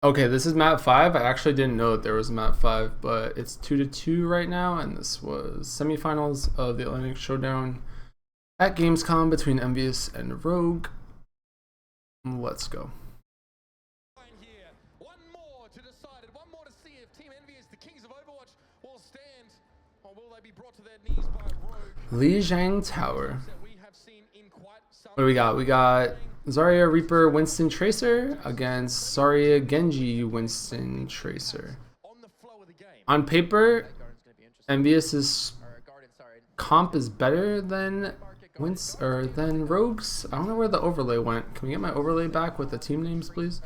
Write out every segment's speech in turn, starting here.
Okay, this is map 5. I actually didn't know that there was a map 5, but it's 2-2 right now, and this was semifinals of the Atlantic Showdown at Gamescom between EnvyUs and Rogue. Let's go. One more to decide it. One more to see if Team EnvyUs, the kings of Overwatch, will stand, or will they be brought to their knees by Rogue? Lijiang Tower. What do we got? We got Zarya Reaper Winston Tracer against Zarya Genji Winston Tracer. On paper, EnvyUs' comp is better than Rogue's. I don't know where the overlay went. Can we get my overlay back with the team names, please?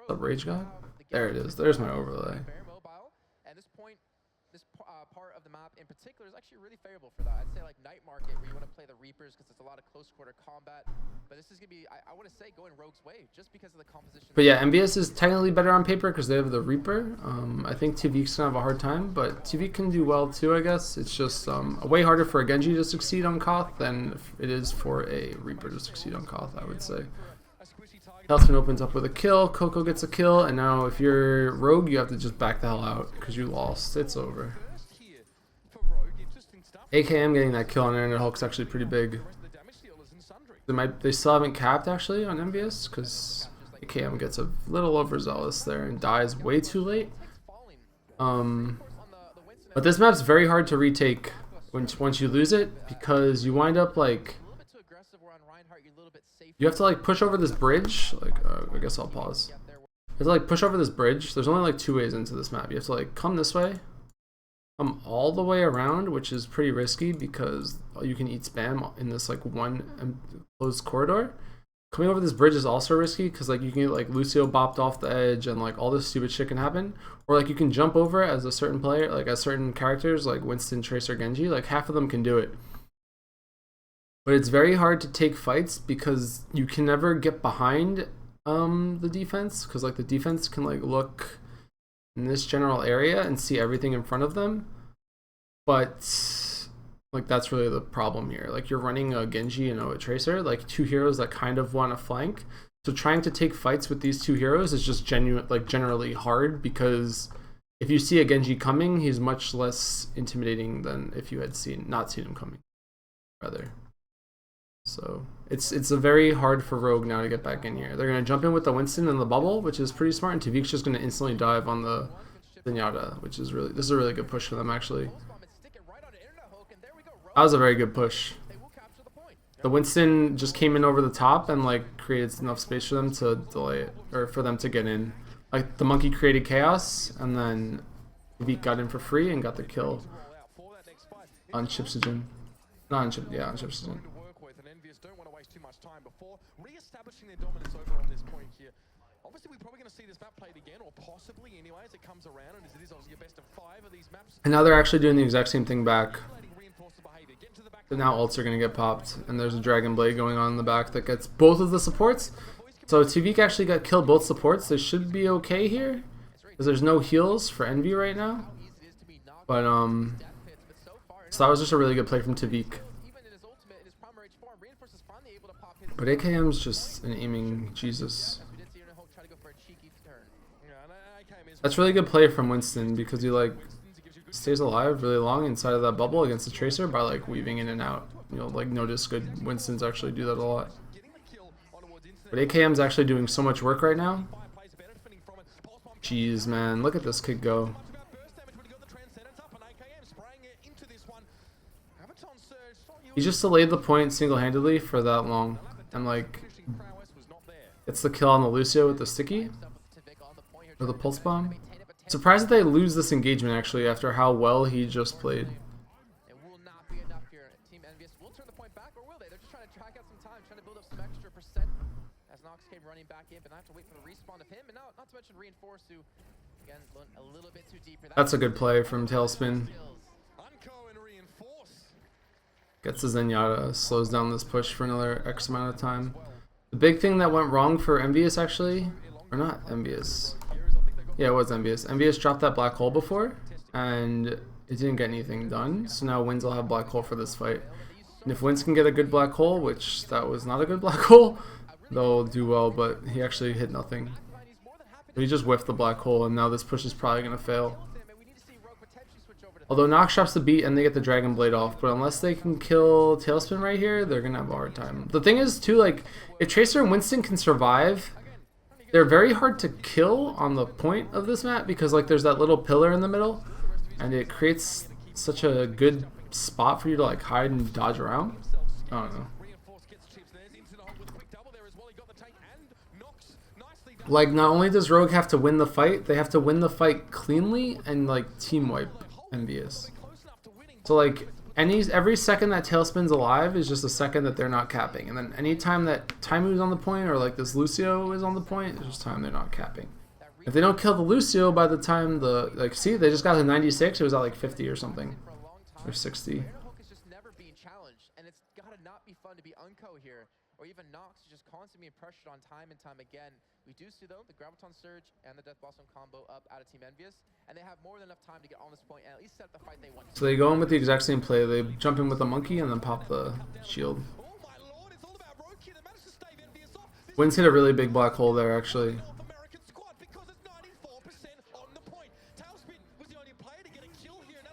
The Rage God? There it is. There's my overlay. Part of the map in particular is actually really favorable for that. I'd say like Night Market, where you want to play the Reapers because it's a lot of close quarter combat. But this is gonna be, I want to say, going Rogue's way just because of the composition. But yeah, EnvyUs is technically better on paper because they have the Reaper. I think TV's gonna have a hard time, but TV can do well too, I guess. It's just way harder for a Genji to succeed on Koth than it is for a Reaper to succeed on Koth, I would say. Helsman opens up with a kill, Coco gets a kill, and now if you're Rogue, you have to just back the hell out because you lost. It's over. AKM getting that kill on Internet Hulk's actually pretty big. They still haven't capped actually on EnvyUs because AKM gets a little overzealous there and dies way too late. But this map's very hard to retake once you lose it because you wind up like you have to like push over this bridge. Like I guess I'll pause. You have to like push over this bridge. There's only like 2 ways into this map. You have to like come this way. Come all the way around, which is pretty risky because you can eat spam in this like one closed corridor. Coming over this bridge is also risky because like you can get like Lucio bopped off the edge and like all this stupid shit can happen. Or like you can jump over as a certain player, like as certain characters like Winston, Tracer, Genji, like half of them can do it. But it's very hard to take fights because you can never get behind the defense because like the defense can like look in this general area and see everything in front of them, but like that's really the problem here. Like you're running a Genji and a Tracer, like 2 heroes that kind of want to flank, so trying to take fights with these 2 heroes is just generally hard because if you see a Genji coming, he's much less intimidating than if you had not seen him coming rather. So it's a very hard for Rogue now to get back in here. They're gonna jump in with the Winston and the bubble, which is pretty smart, and Tavik's just gonna instantly dive on the Zenyatta, which is this is a really good push for them actually. That was a very good push. The Winston just came in over the top and like created enough space for them to delay it, or for them to get in. Like the monkey created chaos, and then Tavik got in for free and got the kill on Chipsogen. Not on on Chipsogen. Don't want to waste too much time before re-establishing their dominance over on this point here. Obviously, we're probably going to see this map played again, or possibly anyway, as it comes around, and as it is obviously a best of 5 of these maps. And now they're actually doing the exact same thing back. So now ults are going to get popped, and there's a Dragon Blade going on in the back that gets both of the supports. So Tavik actually got killed both supports. They should be okay here, because there's no heals for Envy right now. But so that was just a really good play from Tavik. But AKM's just an aiming Jesus. That's really good play from Winston because he like stays alive really long inside of that bubble against the Tracer by like weaving in and out. You'll like notice good Winstons actually do that a lot. But AKM's actually doing so much work right now. Jeez, man, look at this kid go. He just delayed the point single-handedly for that long. And like, it's the kill on the Lucio with the sticky or the pulse bomb. Surprised that they lose this engagement actually after how well he just played. That's a good play from Tailspin. Gets the Zenyatta, slows down this push for another X amount of time. The big thing that went wrong for EnvyUs actually, or not EnvyUs. Yeah, it was EnvyUs. EnvyUs dropped that black hole before, and it didn't get anything done. So now Wins will have black hole for this fight. And if Wins can get a good black hole, which that was not a good black hole, they'll do well, but he actually hit nothing. He just whiffed the black hole, and now this push is probably going to fail. Although Nox drops the beat and they get the Dragon Blade off, but unless they can kill Tailspin right here, they're going to have a hard time. The thing is, too, like, if Tracer and Winston can survive, they're very hard to kill on the point of this map because, like, there's that little pillar in the middle, and it creates such a good spot for you to, like, hide and dodge around. I don't know. Like, not only does Rogue have to win the fight, they have to win the fight cleanly and, like, team wipe EnvyUs. So, like, every second that Tailspin's alive is just a second that they're not capping. And then anytime that Taimu's on the point or, like, this Lucio is on the point, it's just time they're not capping. If they don't kill the Lucio by the time the, like, see, they just got to 96, it was at, like, 50 or something. Or 60. Or even Nox just constantly being pressured on time and time again. We do see, though, the Graviton Surge and the Death Blossom combo up out of Team EnvyUs, and they have more than enough time to get on this point and at least set the fight they want. So they go in with the exact same play. They jump in with the monkey and then pop the shield. Wins hit a really big black hole there, actually.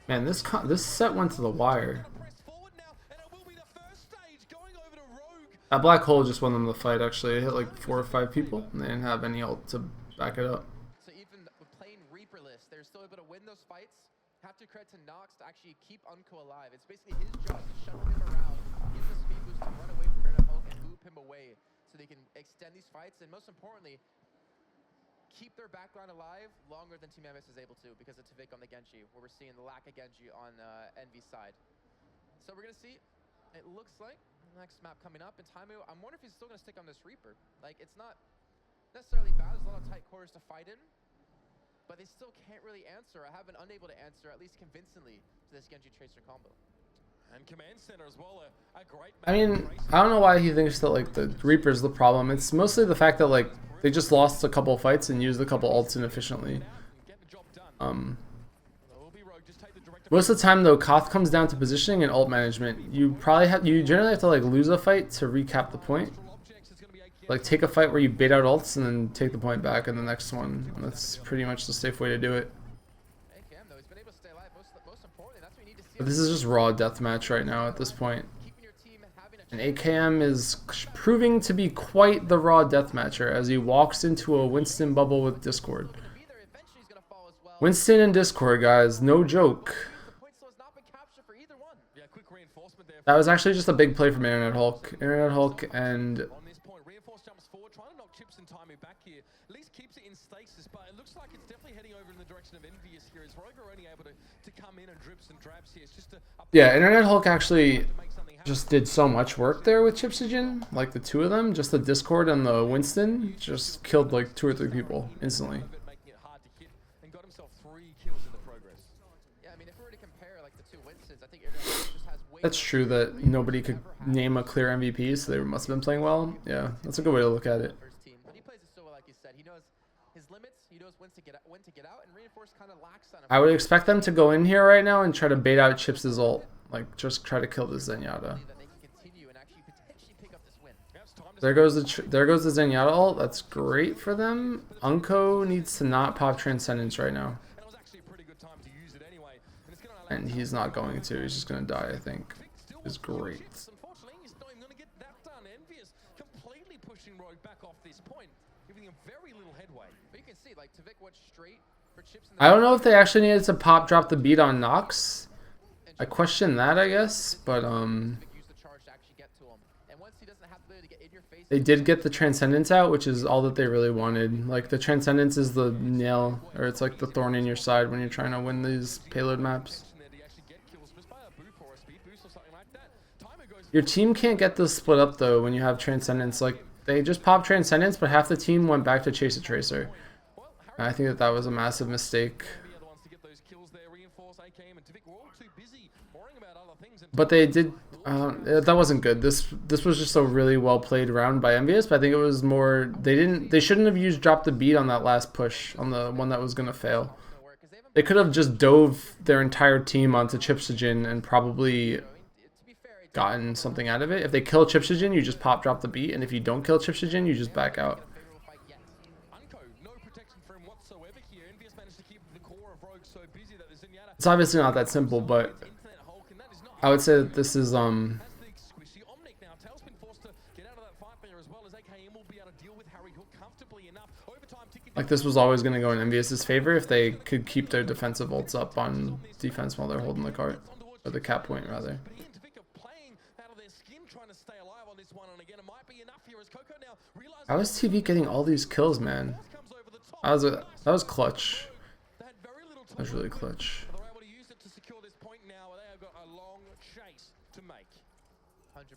Man, this set went to the wire. That black hole just won them the fight, actually. It hit like 4 or 5 people, and they didn't have any ult to back it up. So even with playing Reaperless, they're still able to win those fights. Have to credit to Nox to actually keep Unco alive. It's basically his job to shuttle him around, give the speed boost to run away from Red Hulk and loop him away so they can extend these fights, and most importantly, keep their backline alive longer than Team EnvyUs is able to because of Tvik on the Genji, where we're seeing the lack of Genji on Envy's side. So we're going to see, it looks like, next map coming up, and Taimu, I'm wondering if he's still going to stick on this Reaper. Like, it's not necessarily bad. There's a lot of tight quarters to fight in, but they still can't really answer. I have been unable to answer, at least convincingly, to this Genji Tracer combo. And Command Center as well, a great I mean, I don't know why he thinks that, like, the Reaper's the problem. It's mostly the fact that, like, they just lost a couple fights and used a couple ults inefficiently. Most of the time, though, Koth comes down to positioning and ult management. You generally have to, like, lose a fight to recap the point. Like, take a fight where you bait out ults and then take the point back in the next one. And that's pretty much the safe way to do it. But this is just raw deathmatch right now at this point. And AKM is proving to be quite the raw deathmatcher as he walks into a Winston bubble with Discord. Winston and Discord, guys, no joke. That was actually just a big play from Internet Hulk. Internet Hulk and on this point, Reinforced jumps forward, trying to knock Chips and Taimu back here. At least keeps it in stasis, but it looks like it's definitely heading over in the direction of EnvyUs here. Is Rogue only able to come in and drips and drabs here? It's just yeah, Internet Hulk actually just did so much work there with Chipsogen. Like the two of them, just the Discord and the Winston, just killed like 2 or 3 people instantly. That's true that nobody could name a clear MVP, so they must have been playing well. Yeah, that's a good way to look at it. I would expect them to go in here right now and try to bait out Chips' ult. Like, just try to kill the Zenyatta. There goes the Zenyatta ult. That's great for them. Unco needs to not pop Transcendence right now. And he's not going to. He's just going to die, I think. Is great. I don't know if they actually needed to pop drop the beat on Nox. I question that, I guess, but they did get the Transcendence out, which is all that they really wanted. Like, the Transcendence is the nail, or it's like the thorn in your side when you're trying to win these payload maps. Your team can't get this split up, though, when you have Transcendence. Like, they just popped Transcendence, but half the team went back to chase a Tracer. And I think that that was a massive mistake. But they did... that wasn't good. This was just a really well played round by EnvyUs, but I think it was more... They shouldn't have used drop the beat on that last push, on the one that was going to fail. They could have just dove their entire team onto Chipsogen and probably gotten something out of it. If they kill Chipshijin, you just pop drop the beat, and if you don't kill Chipshijin, you just back out. It's obviously not that simple, but I would say that this is like this was always going to go in EnvyUs' favor if they could keep their defensive ults up on defense while they're holding the cart, or the cap point rather. How is TV getting all these kills, man? That was clutch. That was really clutch.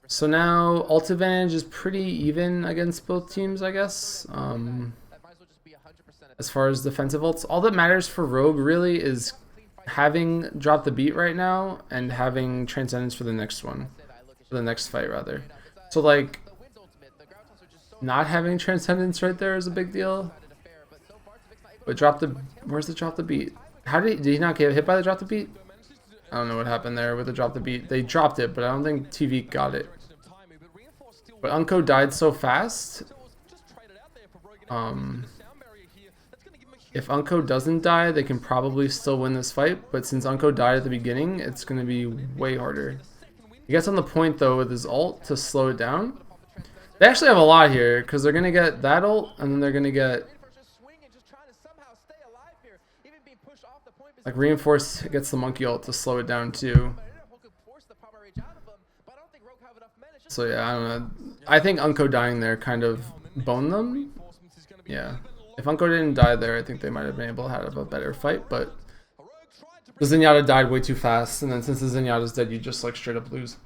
So now ult advantage is pretty even against both teams, I guess. As far as defensive ults, all that matters for Rogue really is having drop the beat right now and having Transcendence for the next one, for the next fight rather. So like, not having Transcendence right there is a big deal. But where's the drop the beat? How did he not get hit by the drop the beat? I don't know what happened there with the drop the beat. They dropped it, but I don't think TV got it. But Unco died so fast. If Unco doesn't die, they can probably still win this fight. But since Unco died at the beginning, it's going to be way harder. He gets on the point, though, with his ult to slow it down. They actually have a lot here, because they're going to get that ult, and then they're going to get... like, Reinforce gets the monkey ult to slow it down, too. So, yeah, I don't know. I think Unco dying there kind of boned them. Yeah. If Unco didn't die there, I think they might have been able to have a better fight, but the Zenyatta died way too fast, and then since the Zenyatta's dead, you just, like, straight up lose.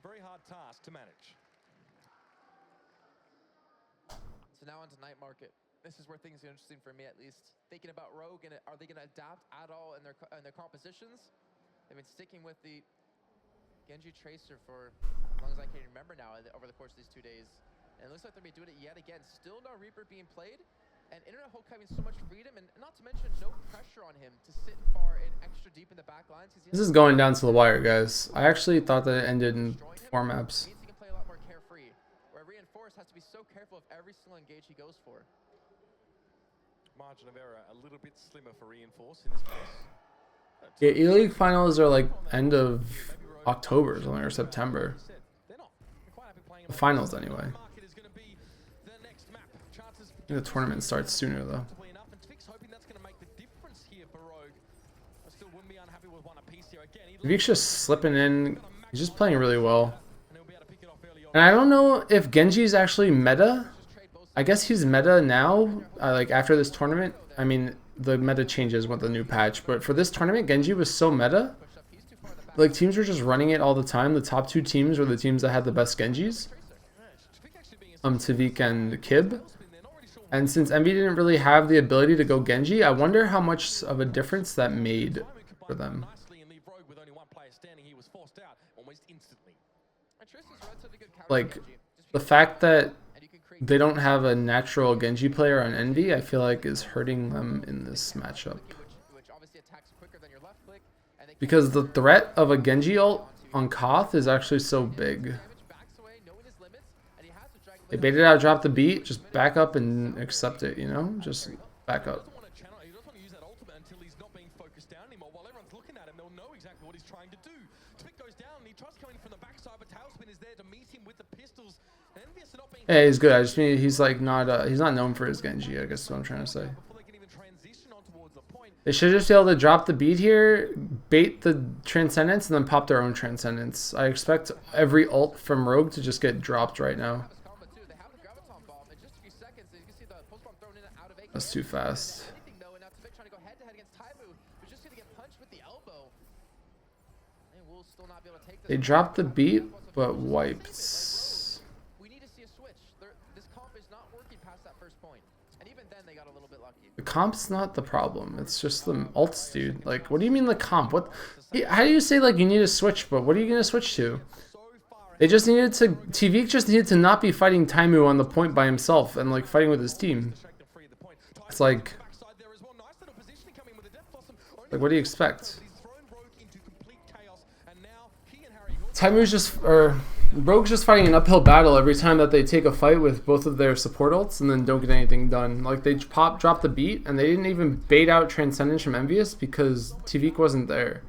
Very hard task to manage. So now onto Night Market. This is where things are interesting for me, at least. Thinking about Rogue, and are they going to adapt at all in their compositions? They've been sticking with the Genji Tracer for as long as I can remember now over the course of these 2 days. And it looks like they'll be doing it yet again. Still no Reaper being played. And Internet Hulk having so much freedom, and not to mention no pressure on him to sit far and extra deep in the back lines. This is going down to the wire, guys. I actually thought that it ended in 4 maps. He can play a lot more carefree, where Reinforce has to be so careful of every single engage he goes for. Margin of error a little bit slimmer for Reinforce in this case. Yeah, E-League finals are like end of October or something, or September. The finals, anyway. I think the tournament starts sooner, though. Vik's just slipping in. He's just playing really well. And I don't know if Genji's actually meta. I guess he's meta now, like after this tournament. I mean, the meta changes with the new patch, but for this tournament, Genji was so meta. Like, teams were just running it all the time. The top 2 teams were the teams that had the best Genjis. Tvik and Kib. And since Envy didn't really have the ability to go Genji, I wonder how much of a difference that made for them. Like, the fact that they don't have a natural Genji player on Envy, I feel like is hurting them in this matchup. Because the threat of a Genji ult on Koth is actually so big. They baited out, drop the beat, just back up and accept it, you know? Just back up. Yeah, he's good. I just mean he's like he's not known for his Genji, I guess is what I'm trying to say. They should just be able to drop the beat here, bait the Transcendence, and then pop their own Transcendence. I expect every ult from Rogue to just get dropped right now. That's too fast. They dropped the beat, but wiped. The comp's not the problem. It's just the ults, dude. Like, what do you mean the comp? What? How do you say like you need a switch? But what are you gonna switch to? They just needed to. Tvik just needed to not be fighting Taimu on the point by himself and like fighting with his team. It's like what do you expect? It's Timer's just, or Rogue's just fighting an uphill battle every time that they take a fight with both of their support ults and then don't get anything done. Like, they drop the beat, and they didn't even bait out Transcendence from EnvyUs because Tvik wasn't there.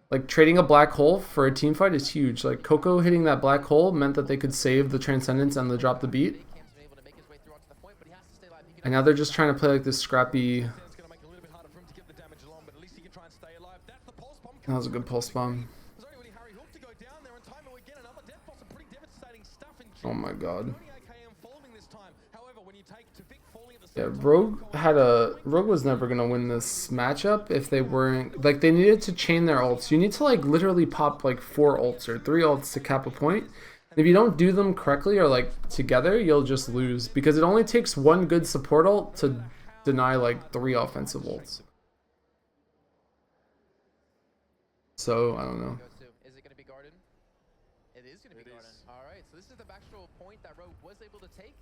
Like, trading a black hole for a team fight is huge. Like, Coco hitting that black hole meant that they could save the Transcendence and the drop the beat. And now they're just trying to play like this scrappy... That was a good pulse bomb. Oh my god. Yeah, Rogue was never gonna win this matchup if they weren't, like, they needed to chain their ults. You need to like literally pop like 4 ults or 3 ults to cap a point. And if you don't do them correctly or like together, you'll just lose because it only takes 1 good support ult to deny like 3 offensive ults. So I don't know. Is it going to be Garden? It is going to be Garden. All right, so this is the actual point that Rogue was able to take.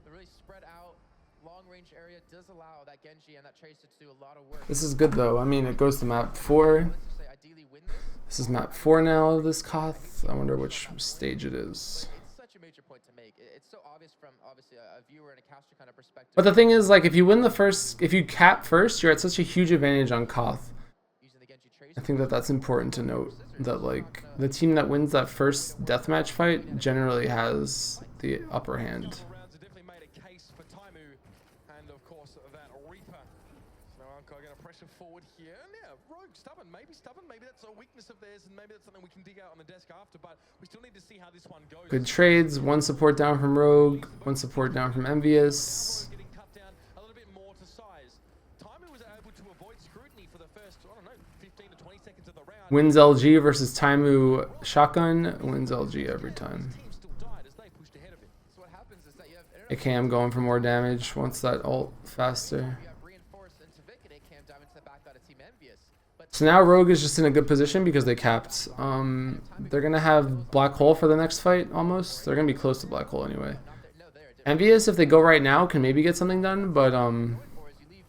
The really spread out long range area does allow that Genji and that Tracer to do a lot of work. This is good though. I mean, it goes to map 4. This is map 4 now, this Koth. I wonder which stage it is. It's such a major point to make. It's so obvious from obviously a viewer and a caster kind of perspective. But the thing is, like, if you win the first, if you cap first, you're at such a huge advantage on Koth. I think that that's important to note, that like the team that wins that first deathmatch fight generally has the upper hand. Good trades, 1 support down from Rogue, 1 support down from EnvyUs. Wins LG versus Taimu shotgun, wins LG every time. AKM going for more damage, wants that ult faster. So now Rogue is just in a good position because they capped. They're going to have Black Hole for the next fight almost. They're going to be close to Black Hole anyway. EnvyUs, if they go right now, can maybe get something done, but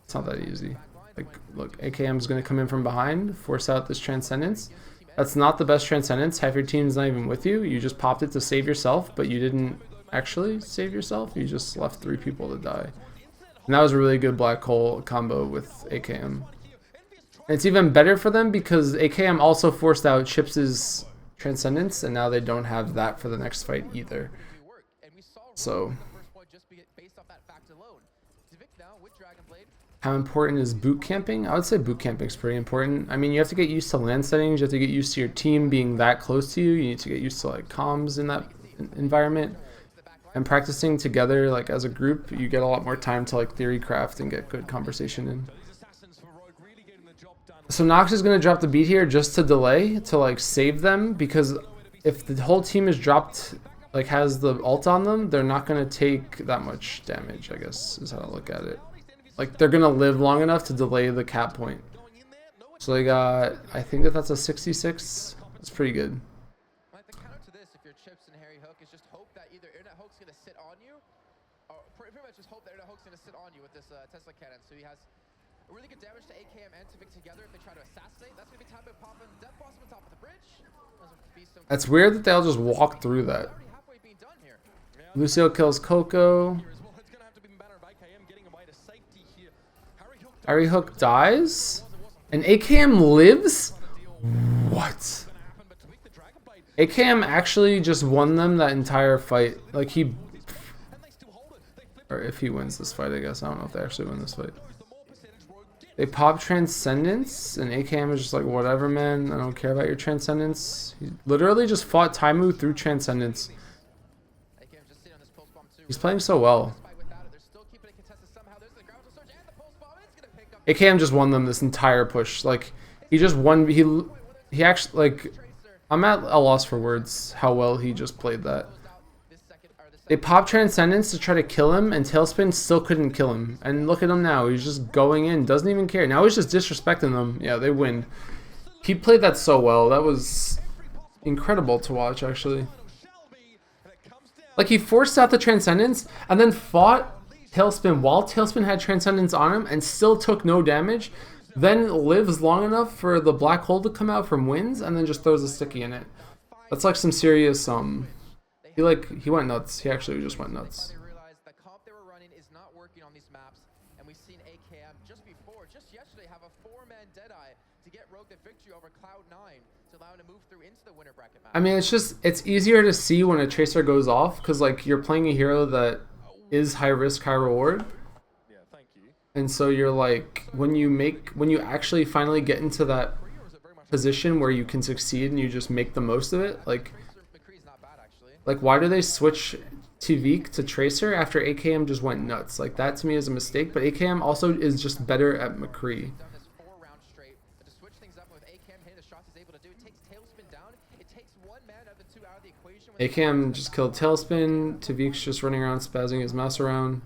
it's not that easy. Like, look, AKM is going to come in from behind, force out this Transcendence. That's not the best Transcendence. Half your team's not even with you. You just popped it to save yourself, but you didn't actually save yourself. You just left 3 people to die. And that was a really good Black Hole combo with AKM. And it's even better for them because AKM also forced out Chips' Transcendence, and now they don't have that for the next fight either. So... how important is boot camping? I would say boot camping is pretty important. I mean, you have to get used to land settings. You have to get used to your team being that close to you. You need to get used to like comms in that environment. And practicing together, like as a group, you get a lot more time to like theory craft and get good conversation in. So Nox is going to drop the beat here just to delay, to like save them, because if the whole team is dropped, like has the ult on them, they're not going to take that much damage, I guess is how to look at it. Like, they're going to live long enough to delay the cap point. So they got, I think that's a 66. That's pretty good. Like the counter to this, if you're Chips and Harry Hook, is just hope that either Internet Hook's going to sit on you, or pretty much just hope that Internet Hook's going to sit on you with this Tesla cannon. So he has really good damage to AKM and Tvik together if they try to assassinate. That's going to be time to pop in Death Blossom on top of the bridge. That's weird that they'll just walk through that. Lucio kills Coco. Harry Hook dies? And AKM lives? What? AKM actually just won them that entire fight. Like he... Or if he wins this fight, I guess. I don't know if they actually win this fight. They pop Transcendence, and AKM is just like, whatever, man. I don't care about your Transcendence. He literally just fought Taimu through Transcendence. He's playing so well. AKM just won them this entire push. Like, he just won. He actually, like, I'm at a loss for words how well he just played that. They popped Transcendence to try to kill him, and Tailspin still couldn't kill him. And look at him now. He's just going in. Doesn't even care. Now he's just disrespecting them. Yeah, they win. He played that so well. That was incredible to watch, actually. Like, he forced out the Transcendence, and then fought Tailspin while Tailspin had Transcendence on him and still took no damage, then lives long enough for the Black Hole to come out from wins, and then just throws a sticky in it. That's like some serious he went nuts. He actually just went nuts. They realized the comp they were running is not working on these maps, and we've seen AKM just yesterday, have a 4-man Deadeye to get Rogue the victory over Cloud9 to allow him to move through into the winner bracket map. I mean, it's easier to see when a tracer goes off because like you're playing a hero that is high risk, high reward. Yeah, thank you. And so you're like, when you actually finally get into that position where you can succeed and you just make the most of it, like why do they switch Tvik to Tracer after AKM just went nuts? Like that to me is a mistake, but AKM also is just better at McCree. AKM just killed Tailspin, Tvik's just running around spazzing his mouse around.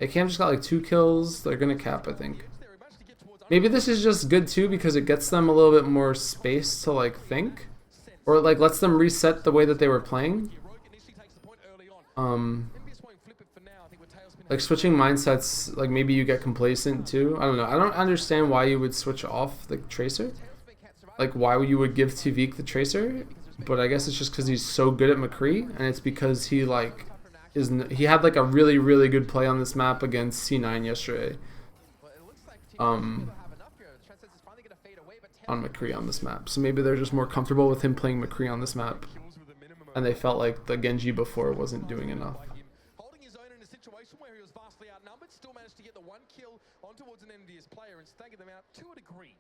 AKM just got like 2 kills. They're gonna cap, I think. Maybe this is just good too because it gets them a little bit more space to like think, or like lets them reset the way that they were playing. Like switching mindsets, like maybe you get complacent too. I don't know. I don't understand why you would switch off the Tracer. Like why you would give Tvik the Tracer, but I guess it's just because he's so good at McCree, and it's because he like he had like a really good play on this map against C9 yesterday. On McCree on this map, so maybe they're just more comfortable with him playing McCree on this map, and they felt like the Genji before wasn't doing enough. Holding his own in a situation where he was vastly outnumbered, still managed to get the 1 kill on towards an EnvyUs player and stagger them out to a degree.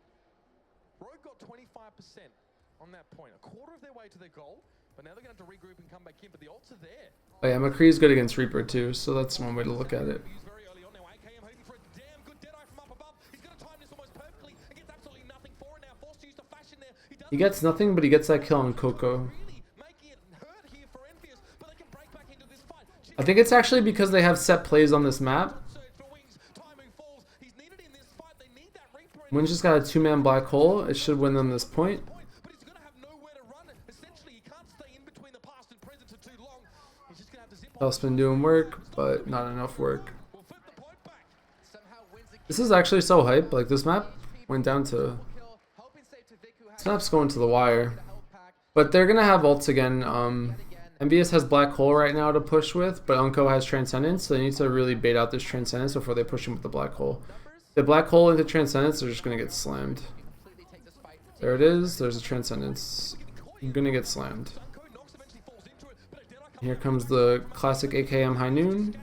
Rogue got 25% on that point, a quarter of their way to their goal, but now they're going to have to regroup and come back in, but the ults are there. Oh yeah, McCree is good against Reaper too, so that's one way to look at it. He gets nothing, but he gets that kill on Coco. I think it's actually because they have set plays on this map. Wynn's just got a 2-man black hole. It should win them this point. Tailspin doing work, but not enough work. This is actually so hype. Like this map went down to... This map's going to the wire. But they're gonna have ults again. EnvyUs has black hole right now to push with, but Unco has Transcendence, so they need to really bait out this Transcendence before they push him with the black hole. The black hole into Transcendence, they're just gonna get slammed. There it is. There's a Transcendence. You're gonna get slammed. Here comes the classic AKM High Noon.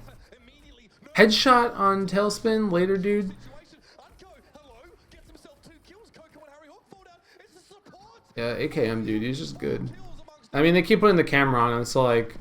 Headshot on Tailspin later, dude. Yeah, AKM, dude, he's just good. I mean, they keep putting the camera on him, so like,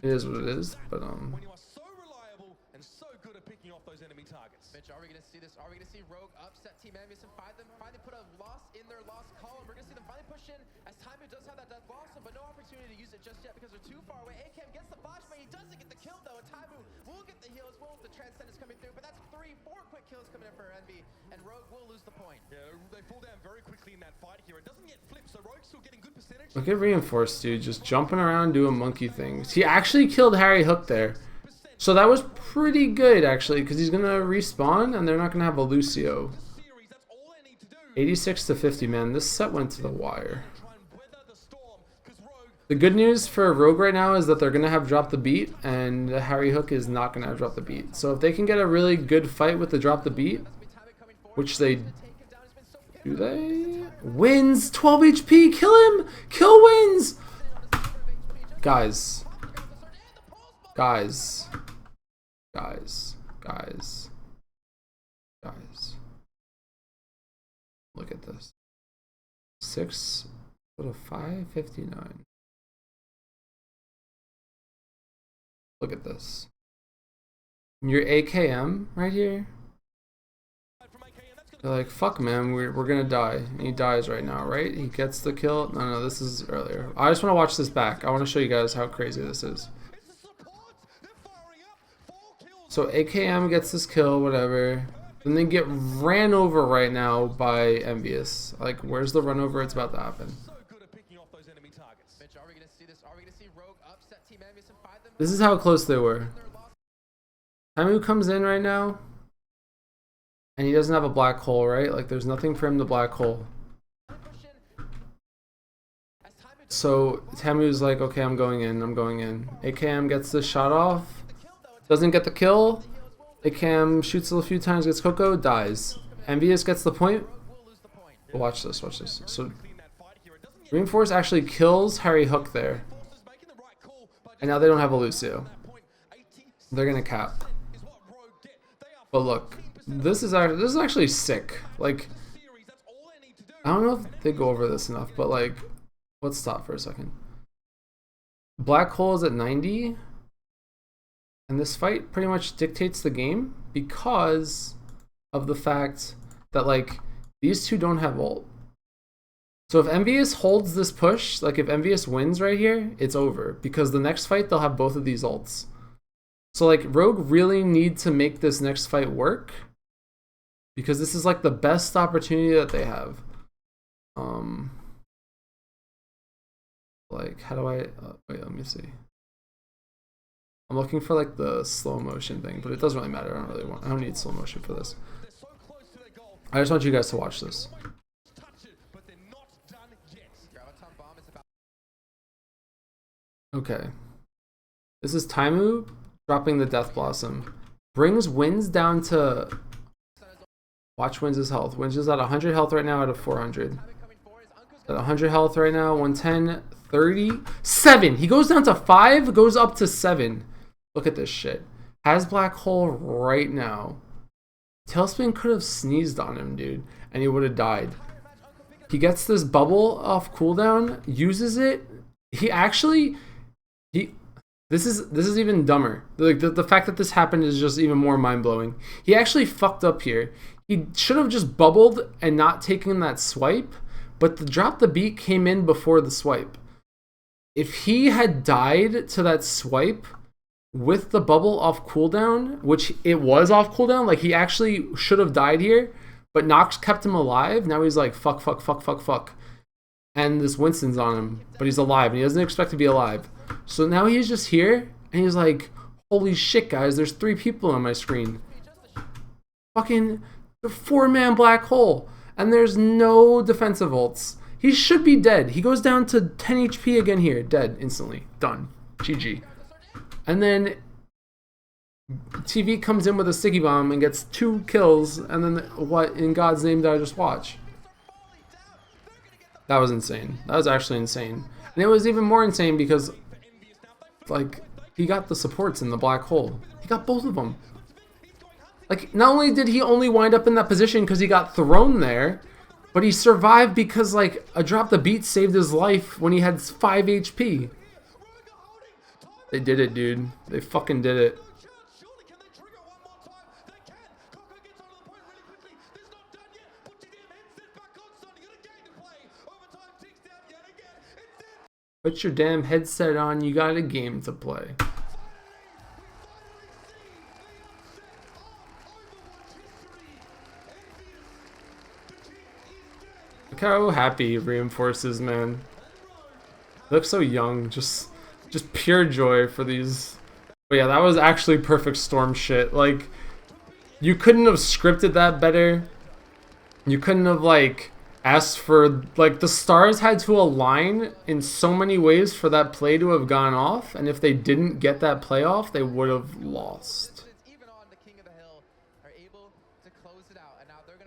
it is what it is. But When you are so reliable and so good at picking off those enemy targets. Mitch, are we gonna see this? Are we gonna see Rogue upset Team EnvyUs and finally put a loss in their loss column? We're gonna see them finally push in as Taimu does have that death blossom, but no opportunity to use it just yet because they're too far away. AKM gets the flash, but he doesn't get the kill though. And Taimu will get the heal as well with the Transcendence coming through, but that's 3-4 quick kills coming in for Envy, and Rogue will lose the point. Yeah, they fall down very quickly in that fight here. It doesn't get flipped, so Rogue's still getting good percentage. look at Reinforced, dude, just jumping around doing monkey things. He actually killed Harry Hook there. So that was pretty good, actually, because he's going to respawn, and they're not going to have a Lucio. 86 to 50, man. This set went to the wire. The good news for Rogue right now is that they're going to have Drop the Beat, and Harry Hook is not going to have Drop the Beat. So if they can get a really good fight with the Drop the Beat, which they... Do they? Wins! 12 HP! Kill him! Kill Wins! Guys. Guys. Guys. Guys. Guys. Look at this. 6 out of 559. Look at this. Your AKM right here. They're like, fuck man, we're gonna die. And he dies right now, right? He gets the kill. No, this is earlier. I just want to watch this back. I want to show you guys how crazy this is. So AKM gets this kill, whatever. Then they get ran over right now by EnvyUs. Like, where's the run over? It's about to happen. This is how close they were. Taimu comes in right now. And he doesn't have a black hole, right? Like, there's nothing for him to black hole. So Tamu's like, okay, I'm going in. AKM gets the shot off. Doesn't get the kill. AKM shoots a few times, gets Coco, dies. EnvyUs gets the point. Watch this. So Reinforce actually kills Harry Hook there. And now they don't have a Lucio. They're gonna cap. But look, this is actually sick. Like, I don't know if they go over this enough, but like, let's stop for a second. Black hole is at 90. And this fight pretty much dictates the game because of the fact that, like, these two don't have ult. So if EnvyUs holds this push, like if EnvyUs wins right here, it's over. Because the next fight, they'll have both of these ults. So, like, Rogue really need to make this next fight work. Because this is, like, the best opportunity that they have. Like, how do I... wait, let me see. I'm looking for like the slow motion thing, but it doesn't really matter. I don't need slow motion for this. I just want you guys to watch this. Okay. This is Taimu dropping the Death Blossom. Brings Wins down to... Watch Wins' health. Wins is at 100 health right now out of 400. At 100 health right now, 110, 30, 7. He goes down to 5, goes up to 7. Look at this shit. Has Black Hole right now. Tailspin could have sneezed on him, dude, and he would have died. He gets this bubble off cooldown, uses it. He actually... This is even dumber. Like the fact that this happened is just even more mind-blowing. He actually fucked up here. He should have just bubbled and not taken that swipe, but the drop the beat came in before the swipe. If he had died to that swipe with the bubble off cooldown, which it was off cooldown, like he actually should have died here, but Nox kept him alive. Now he's like, fuck. And this Winston's on him, but he's alive and he doesn't expect to be alive. So now he's just here and he's like, holy shit, guys, there's 3 people on my screen. Fucking 4-man black hole. And there's no defensive ults. He should be dead. He goes down to 10 HP again here. Dead instantly. Done. GG. And then TV comes in with a sticky bomb and gets 2 kills. And then what in God's name did I just watch? That was insane. That was actually insane. And it was even more insane because, like, he got the supports in the black hole. He got both of them. Like, not only did he only wind up in that position because he got thrown there, but he survived because, like, a drop the beat saved his life when he had 5 HP. They did it, dude. They fucking did it. Put your damn headset on, you got a game to play. Look how happy Reinforces, man. They look so young, just pure joy for these. But yeah, that was actually perfect Storm shit. Like, you couldn't have scripted that better. You couldn't have, like, asked for, like, the stars had to align in so many ways for that play to have gone off, and if they didn't get that play off, they would have lost.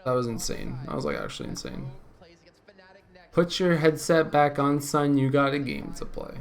That was insane. That was, like, actually insane. Put your headset back on, son. You got a game to play.